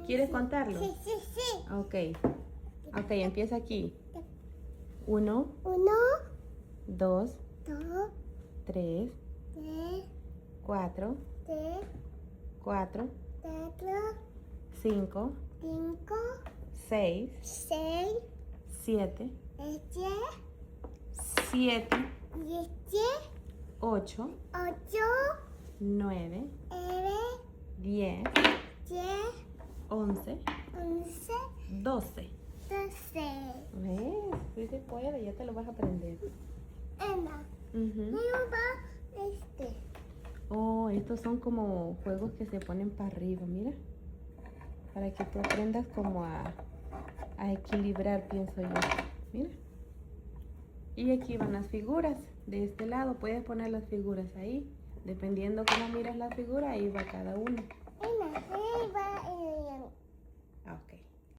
¿Quieres contarlo? Sí, sí, sí. Ok. Ok, empieza aquí. 1, 1, 2, 2, 3, 3, 4, 3, 4, 4, 5, 5, 6, 6, 7, 7, 7, 7, 8, 8, 9, 9, 10, 10, 11, 11, 12. 12. ¿Ves? Sí se puede, ya te lo vas a aprender. Emma, Ujú. me va este. Oh, estos son como juegos que se ponen para arriba, mira. Para que tú aprendas como a equilibrar, pienso yo. Mira. Y aquí van las figuras. De este lado puedes poner las figuras ahí. Dependiendo cómo miras la figura, ahí va cada uno. Emma, me va Ok.